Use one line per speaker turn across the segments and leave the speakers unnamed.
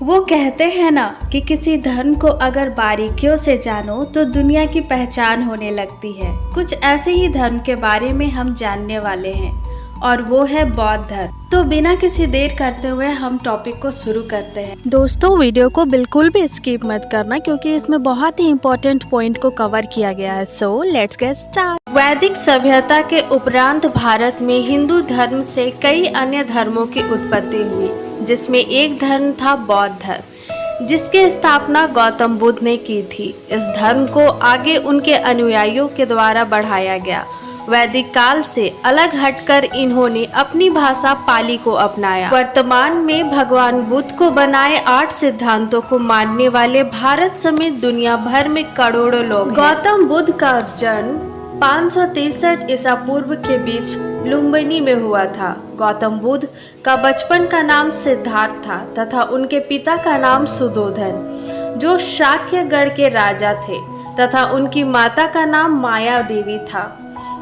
वो कहते हैं ना कि किसी धर्म को अगर बारीकियों से जानो तो दुनिया की पहचान होने लगती है। कुछ ऐसे ही धर्म के बारे में हम जानने वाले हैं और वो है बौद्ध धर्म। तो बिना किसी देर करते हुए हम टॉपिक को शुरू करते हैं। दोस्तों, वीडियो को बिल्कुल भी स्किप मत करना क्योंकि इसमें बहुत ही इम्पोर्टेंट पॉइंट को कवर किया गया है। So let's get start. वैदिक सभ्यता के उपरांत भारत में हिंदू धर्म से कई अन्य धर्मों की उत्पत्ति हुई, जिसमें एक धर्म था बौद्ध धर्म, जिसकी स्थापना गौतम बुद्ध ने की थी। इस धर्म को आगे उनके अनुयायियों के द्वारा बढ़ाया गया। वैदिक काल से अलग हटकर इन्होंने अपनी भाषा पाली को अपनाया। वर्तमान में भगवान बुद्ध को बनाए 8 सिद्धांतों को मानने वाले भारत समेत दुनिया भर में करोड़ों लोग हैं। गौतम बुद्ध का जन्म 563 ईसा पूर्व के बीच लुम्बिनी में हुआ था। गौतम बुद्ध का बचपन का नाम सिद्धार्थ था तथा उनके पिता का नाम सुधोधन, जो शाक्यगढ़ के राजा थे, तथा उनकी माता का नाम माया देवी था।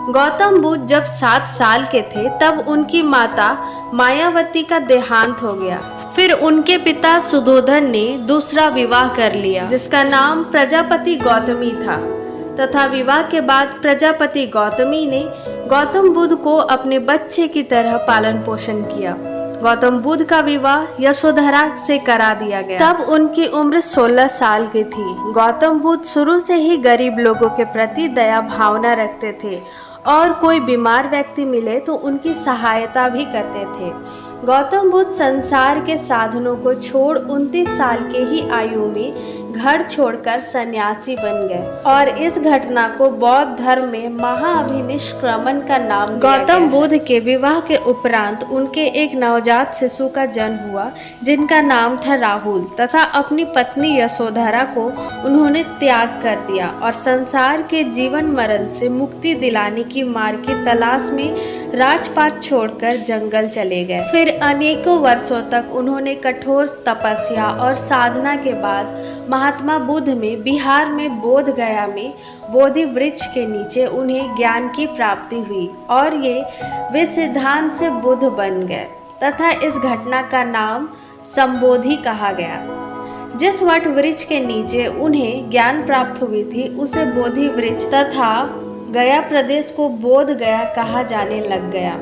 गौतम बुद्ध जब 7 साल के थे तब उनकी माता मायावती का देहांत हो गया। फिर उनके पिता सुधोधन ने दूसरा विवाह कर लिया, जिसका नाम प्रजापति गौतमी था, तथा विवाह के बाद प्रजापति गौतमी ने गौतम बुद्ध को अपने बच्चे की तरह पालन पोषण किया। गौतम बुद्ध का विवाह यशोधरा से करा दिया गया। तब उनकी उम्र 16 साल की थी। गौतम बुद्ध शुरू से ही गरीब लोगों के प्रति दया भावना रखते थे और कोई बीमार व्यक्ति मिले तो उनकी सहायता भी करते थे। गौतम बुद्ध संसार के साधनों को छोड़ 29 साल के ही आयु में घर छोड़कर सन्यासी बन गए और इस घटना को बौद्ध धर्म में महाअभिनिष्क्रमण का नाम दिया गया। गौतम बुद्ध के विवाह के उपरांत उनके एक नवजात शिशु का जन्म हुआ, जिनका नाम था राहुल, तथा अपनी पत्नी यशोधरा को उन्होंने त्याग कर दिया और संसार के जीवन मरण से मुक्ति दिलाने की मार्ग की तलाश में राजपाट छोड़कर जंगल चले गए। फिर अनेकों वर्षों तक उन्होंने कठोर तपस्या और साधना के बाद महात्मा बुद्ध में बिहार में बोध गया में बोधि वृक्ष के नीचे उन्हें ज्ञान की प्राप्ति हुई और वे सिद्धांत से बुद्ध बन गए, तथा इस घटना का नाम संबोधि कहा गया। जिस वट वृक्ष के नीचे उन्हें ज्ञान प्राप्त हुई थी उसे बोधि वृक्ष तथा गया प्रदेश को बोध गया कहा जाने लग गया।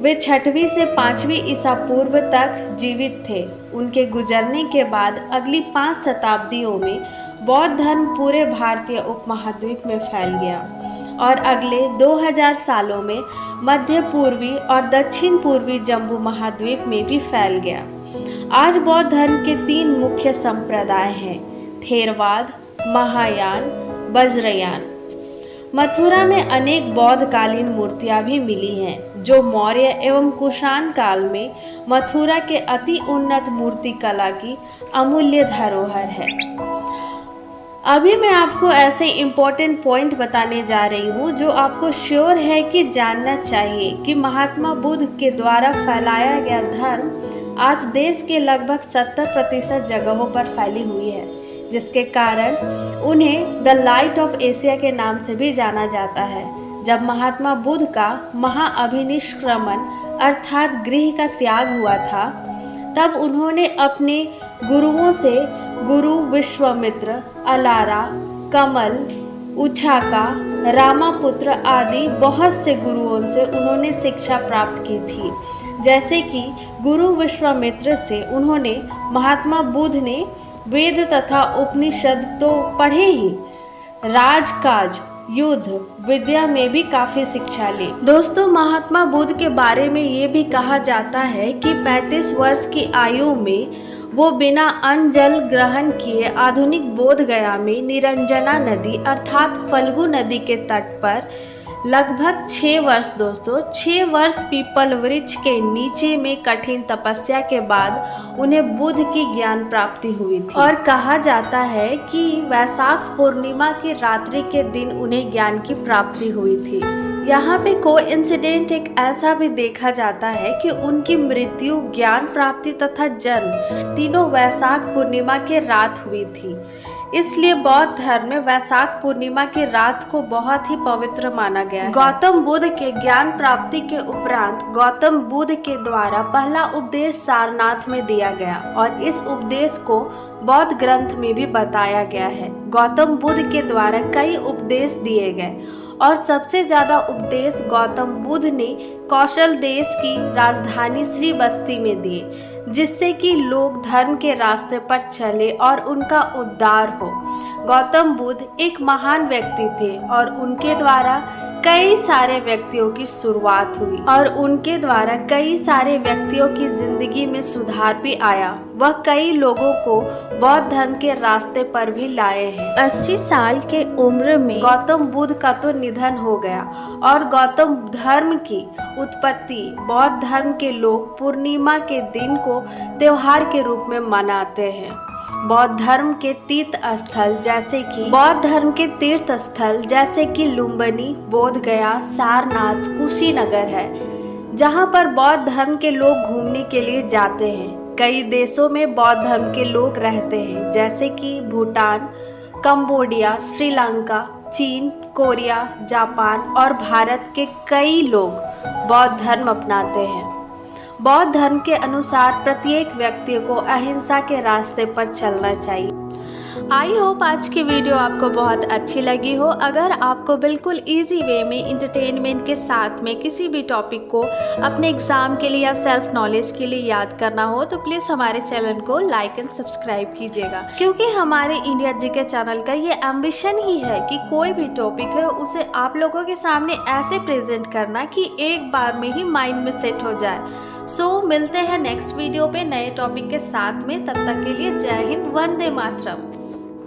वे 6वीं से 5वीं ईसा पूर्व तक जीवित थे। उनके गुजरने के बाद अगली 5 शताब्दियों में बौद्ध धर्म पूरे भारतीय उपमहाद्वीप में फैल गया और अगले 2000 सालों में मध्य पूर्वी और दक्षिण पूर्वी जम्बू महाद्वीप में भी फैल गया। आज बौद्ध धर्म के 3 मुख्य संप्रदाय हैं: थेरवाद, महायान, वज्रयान। मथुरा में अनेक बौद्ध कालीन मूर्तियां भी मिली हैं, जो मौर्य एवं कुषाण काल में मथुरा के अति उन्नत मूर्ति कला की अमूल्य धरोहर है। अभी मैं आपको ऐसे इम्पोर्टेंट पॉइंट बताने जा रही हूँ जो आपको श्योर है कि जानना चाहिए कि महात्मा बुद्ध के द्वारा फैलाया गया धर्म आज देश के लगभग 70% जगहों पर फैली हुई है, जिसके कारण उन्हें द लाइट ऑफ एशिया के नाम से भी जाना जाता है। जब महात्मा बुद्ध का महाअभिनिष्क्रमण अर्थात गृह का त्याग हुआ था, तब उन्होंने अपने गुरुओं से गुरु विश्वामित्र, अलारा, कमल, उछाका, रामापुत्र आदि बहुत से गुरुओं से उन्होंने शिक्षा प्राप्त की थी। जैसे कि गुरु विश्वामित्र से उन्होंने महात्मा बुद्ध ने वेद तथा उपनिषद तो पढ़े ही, राजकाज, युद्ध, विद्या में भी काफी शिक्षा ली। दोस्तों, महात्मा बुद्ध के बारे में ये भी कहा जाता है कि 35 वर्ष की आयु में वो बिना अन्न जल ग्रहण किए आधुनिक बोध गया में निरंजना नदी अर्थात फल्गु नदी के तट पर लगभग 6 वर्ष 6 वर्ष पीपल वृक्ष के नीचे में कठिन तपस्या के बाद उन्हें बुद्ध की ज्ञान प्राप्ति हुई थी। और कहा जाता है कि वैशाख पूर्णिमा की रात्रि के दिन उन्हें ज्ञान की प्राप्ति हुई थी। यहाँ पे कोइंसिडेंट एक ऐसा भी देखा जाता है कि उनकी मृत्यु, ज्ञान प्राप्ति तथा जन्म तीनों वैशाख पूर्णिमा के रात हुई थी। इसलिए बौद्ध धर्म में वैशाख पूर्णिमा की रात को बहुत ही पवित्र माना गया है। गौतम बुद्ध के ज्ञान प्राप्ति के उपरांत गौतम बुद्ध के द्वारा पहला उपदेश सारनाथ में दिया गया और इस उपदेश को बौद्ध ग्रंथ में भी बताया गया है। गौतम बुद्ध के द्वारा कई उपदेश दिए गए और सबसे ज्यादा उपदेश गौतम बुद्ध ने कौशल देश की राजधानी श्रीबस्ती में दिए, जिससे कि लोग धर्म के रास्ते पर चले और उनका उद्धार हो। गौतम बुद्ध एक महान व्यक्ति थे और उनके द्वारा कई सारे व्यक्तियों की शुरुआत हुई और उनके द्वारा कई सारे व्यक्तियों की जिंदगी में सुधार भी आया। वह कई लोगों को बौद्ध धर्म के रास्ते पर भी लाए हैं। 80 साल के उम्र में गौतम बुद्ध का तो निधन हो गया और गौतम धर्म की उत्पत्ति बौद्ध धर्म के लोग पूर्णिमा के दिन को त्योहार के रूप में मनाते हैं। बौद्ध धर्म के तीर्थ स्थल जैसे कि लुम्बिनी, बोध गया, सारनाथ, कुशीनगर है, जहां पर बौद्ध धर्म के लोग घूमने के लिए जाते हैं। कई देशों में बौद्ध धर्म के लोग रहते हैं, जैसे कि भूटान, कंबोडिया, श्रीलंका, चीन, कोरिया, जापान और भारत के कई लोग बौद्ध धर्म अपनाते हैं। बौद्ध धर्म के अनुसार प्रत्येक व्यक्ति को अहिंसा के रास्ते पर चलना चाहिए। आई होप आज की वीडियो आपको बहुत अच्छी लगी हो। अगर आपको बिल्कुल इजी वे में इंटरटेनमेंट के साथ में किसी भी टॉपिक को अपने एग्जाम के लिए या सेल्फ नॉलेज के लिए याद करना हो तो प्लीज़ हमारे चैनल को लाइक एंड सब्सक्राइब कीजिएगा, क्योंकि हमारे इंडिया जीके चैनल का ये एम्बिशन ही है कि कोई भी टॉपिक है उसे आप लोगों के सामने ऐसे प्रेजेंट करना कि एक बार में ही माइंड में सेट हो जाए। मिलते हैं नेक्स्ट वीडियो पे नए टॉपिक के साथ में। तब तक के लिए जय हिंद, वंदे मातरम।